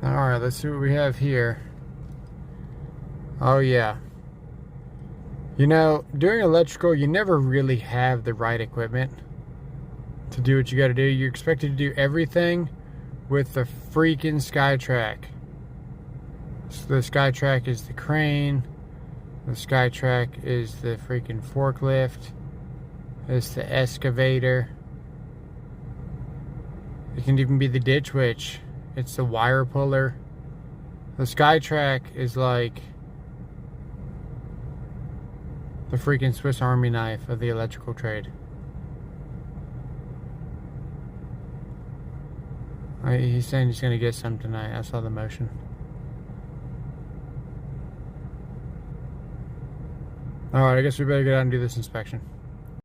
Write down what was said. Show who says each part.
Speaker 1: Alright, let's see what we have here. Oh yeah. You know, doing electrical, you never really have the right equipment to do what you gotta do. You're expected to do everything with the freaking SkyTrak. So the SkyTrak is the crane. The SkyTrak is the freaking forklift. It's the excavator. It can even be the ditch witch. It's the wire puller. The SkyTrak is like the freaking Swiss Army knife of the electrical trade. He's saying he's gonna get some tonight. I saw the motion. Alright, I guess we better get out and do this inspection.